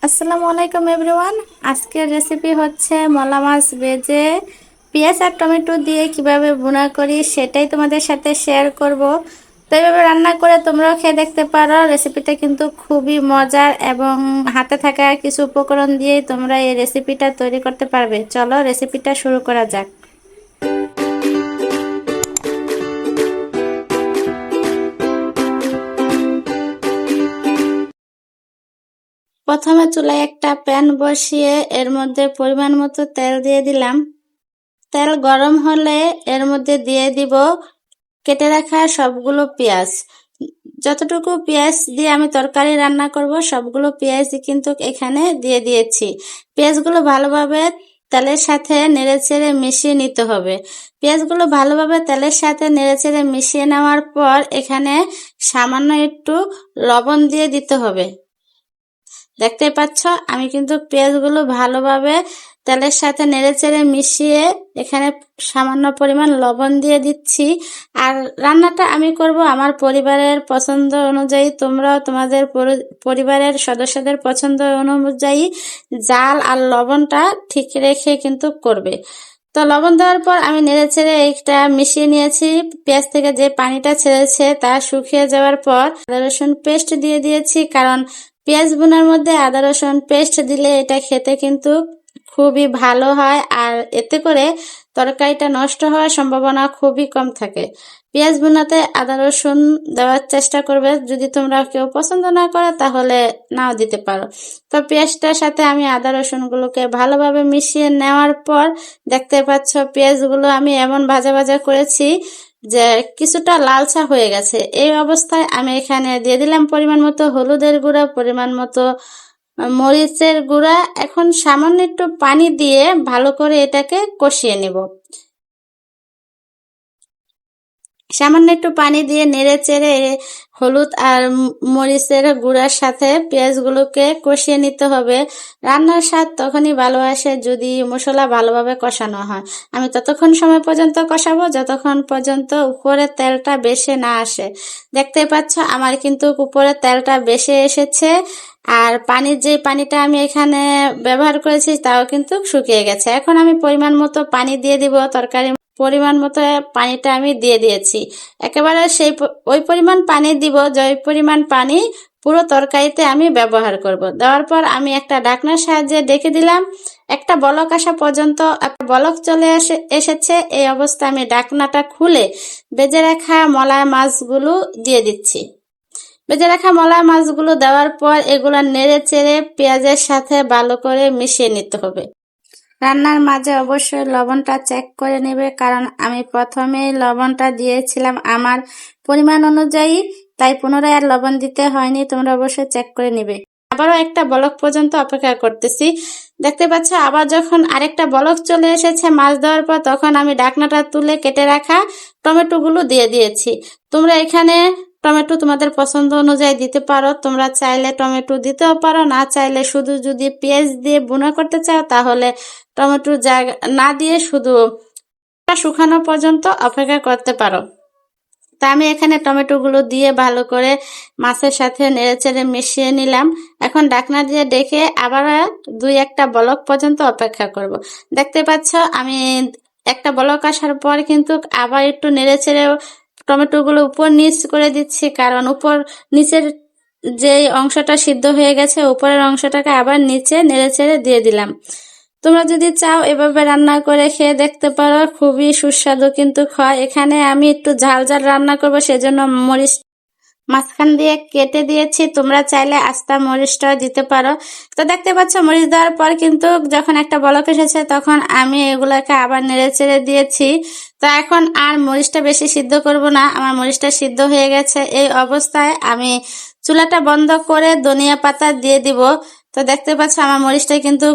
আসসালামু আলাইকুম এভরিওয়ান। আজকের রেসিপি হচ্ছে মলা মাছ ভেজে পেঁয়াজ আর টমেটো দিয়ে কিভাবে ভুনা করি সেটাই তোমাদের সাথে শেয়ার করব। তো এইভাবে রান্না করে তোমরাও খেয়ে দেখতে পারো। রেসিপিটা কিন্তু খুবই মজার এবং হাতে থাকা কিছু উপকরণ দিয়েই তোমরা এই রেসিপিটা তৈরি করতে পারবে। চলো রেসিপিটা শুরু করা যাক। প্রথমে চুলায় একটা প্যান বসিয়ে এর মধ্যে পরিমাণ মতো তেল দিয়ে দিলাম। তেল গরম হলে এর মধ্যে দিয়ে দিব কেটে রাখা সবগুলো পেঁয়াজ। যতটুকু পেঁয়াজ দিয়ে আমি তরকারি রান্না করব সবগুলো পেঁয়াজ কিন্তু এখানে দিয়ে দিয়েছি। পেঁয়াজগুলো ভালোভাবে তেলের সাথে নেড়েচেড়ে মিশিয়ে নিতে হবে। পেঁয়াজগুলো ভালোভাবে তেলের সাথে নেড়েচেড়ে মিশিয়ে নেওয়ার পর এখানে সামান্য একটু লবণ দিয়ে দিতে হবে। দেখতে পাচ্ছ আমি কিন্তু পেঁয়াজগুলো ভালোভাবে তেলের সাথে নেড়েচেড়ে মিশিয়ে এখানে সামান্য পরিমাণ লবণ দিয়ে দিচ্ছি। আর রান্নাটা আমি করব আমার পরিবারের পছন্দ অনুযায়ী। তোমরাও তোমাদের পরিবারের সদস্যদের পছন্দ অনুযায়ী জাল আর লবণটা ঠিক রেখে কিন্তু করবে। তো লবণ দেওয়ার পর আমি নেড়েচেড়ে এটা মিশিয়ে নিয়েছি। পেঁয়াজ থেকে যে পানিটা ছেড়েছে তা শুকিয়ে যাওয়ার পর আদা রসুন পেস্ট দিয়ে দিয়েছি, কারণ পেঁয়াজ ভুনার মধ্যে আদা রসুন পেস্ট দিলে এটা খেতে কিন্তু খুবই ভালো হয়, আর এতে করে তরকারিটা নষ্ট হওয়ার সম্ভাবনা খুবই কম থাকে। পেঁয়াজ ভুনাতে আদা রসুন দেওয়ার চেষ্টা করবে। যদি তোমরা কেউ পছন্দ না করো তাহলে নাও দিতে পারো। তো পেঁয়াজটার সাথে আমি আদা রসুনগুলোকে ভালোভাবে মিশিয়ে নেওয়ার পর দেখতে পাচ্ছ পেঁয়াজগুলো আমি এমন ভাজা ভাজা করেছি যে কিছুটা লালচা হয়ে গেছে। এই অবস্থায় আমি এখানে দিয়ে দিলাম পরিমাণ মতো হলুদের গুঁড়া, পরিমাণ মতো মরিচের গুঁড়া। এখন সামান্য একটু পানি দিয়ে ভালো করে এটাকে কষিয়ে নেব। সামান্য একটু পানি দিয়ে নেড়ে চেড়ে হলুদ আর মরিচের গুঁড়ার সাথে পেঁয়াজগুলোকে কষিয়ে নিতে হবে। রান্নার স্বাদ তখনই ভালো আসে যদি মশলা ভালোভাবে কষানো হয়। আমি ততক্ষণ সময় পর্যন্ত কষাবো যতক্ষণ পর্যন্ত উপরে তেলটা বেশি না আসে। দেখতে পাচ্ছ আমার কিন্তু উপরে তেলটা বেশি এসেছে, আর যে পানিটা আমি এখানে ব্যবহার করেছি তাও কিন্তু শুকিয়ে গেছে। এখন আমি পরিমাণ মতো পানি দিয়ে দিব। তরকারি পরিমাণ মতো পানিটা আমি দিয়ে দিয়েছি। একেবারে ওই পরিমাণ পানি দিব যে পরিমাণ পানি পুরো তরকারিতে আমি ব্যবহার করব। দেওয়ার পর আমি একটা ঢাকনার সাহায্যে ঢেকে দিলাম। একটা বলক আসা পর্যন্ত একটা বলক চলে এসেছে। এই অবস্থায় আমি ঢাকনাটা খুলে ভেজে রাখা মলা মাছগুলো দিয়ে দিচ্ছি। ভেজে রাখা মলা মাছগুলো দেওয়ার পর এগুলো নেড়ে চেড়ে পেঁয়াজের সাথে ভালো করে মিশিয়ে নিতে হবে। রান্নার মাঝে অবশ্যই লবণটা চেক করে নেবে, কারণ আমি প্রথমেই লবণটা দিয়েছিলাম আমার পরিমাণ অনুযায়ী, তাই পুনরায় আর লবণ দিতে হয়নি। তোমরা অবশ্যই চেক করে নেবে। আবারও একটা বলক পর্যন্ত অপেক্ষা করতেছি। দেখতে পাচ্ছ আবার যখন আরেকটা বলক চলে এসেছে মাছ দেওয়ার পর, তখন আমি ঢাকনাটা তুলে কেটে রাখা টমেটোগুলো দিয়ে দিয়েছি। তোমরা এখানে টমেটো তোমাদের পছন্দ অনুযায়ী দিতে পারো। তোমরা চাইলে টমেটো দিতেও পারো, না চাইলে শুধু যদি পেঁয়াজ দিয়ে ভুনা করতে চাও তাহলে টমেটো না দিয়ে শুধু শুকানো পর্যন্ত অপেক্ষা করতে পারো। তা আমি এখানে টমেটোগুলো দিয়ে ভালো করে মাছের সাথে নেড়েচেড়ে মিশিয়ে নিলাম। এখন ঢাকনা দিয়ে ডেকে আবার একটা বলক পর্যন্ত অপেক্ষা করব। দেখতে পাচ্ছ আমি একটা বলক আসার পর কিন্তু আবার একটু নেড়েচেড়ে টমেটোগুলো উপর নিচ করে দিচ্ছি, কারণ নিচের যে অংশটা সিদ্ধ হয়ে গেছে উপরের অংশটাকে আবার নিচে নেড়েচেড়ে দিয়ে দিলাম। তোমরা যদি চাও এভাবে রান্না করে খেয়ে দেখতে পারো, খুবই সুস্বাদু কিন্তু হয়। এখানে আমি একটু ঝাল ঝাল রান্না করব, সেজন্য মরিচ মাঝখান দিয়ে কেটে দিয়েছি। তোমরা চাইলে আস্তা মরিচটাও দিতে পারো। তো দেখতে পাচ্ছ মরিচ দেওয়ার পর কিন্তু যখন একটা বলক এসেছে তখন আমি এগুলাকে আবার নেড়ে চেড়ে দিয়েছি। তো এখন আর মরিচটা বেশি সিদ্ধ করব না, আমার মরিচটা সিদ্ধ হয়ে গেছে। এই অবস্থায় আমি চুলাটা বন্ধ করে ধনিয়া পাতা দিয়ে দিব। তো দেখতে পাচ্ছ আমার মরিচটা কিন্তু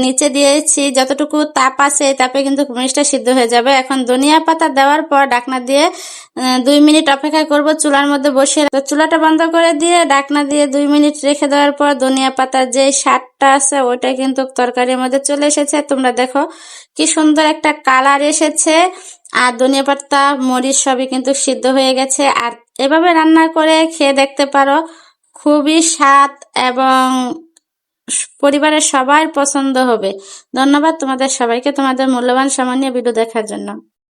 নিচে দিয়েছি, যতটুকু তাপ আছে তাপে কিন্তু মরিচটা সিদ্ধ হয়ে যাবে। এখন ধনিয়া পাতা দেওয়ার পর ঢাকনা দিয়ে 2 মিনিট অপেক্ষা করব চুলার মধ্যে বসে। তো চুলাটা বন্ধ করে দিয়ে ঢাকনা দিয়ে 2 মিনিট রেখে দেওয়ার পর ধনিয়া পাতার যে স্বাদটা আছে ওইটা কিন্তু তরকারির মধ্যে চলে এসেছে। তোমরা দেখো কি সুন্দর একটা কালার এসেছে, আর ধনিয়া পাতা মরিচ সবই কিন্তু সিদ্ধ হয়ে গেছে। আর এভাবে রান্না করে খেয়ে দেখতে পারো, খুবই স্বাদ এবং পরিবারের সবার পছন্দ হবে। ধন্যবাদ তোমাদের সবাইকে তোমাদের মূল্যবান সময় নিয়ে ভিডিও দেখার জন্য।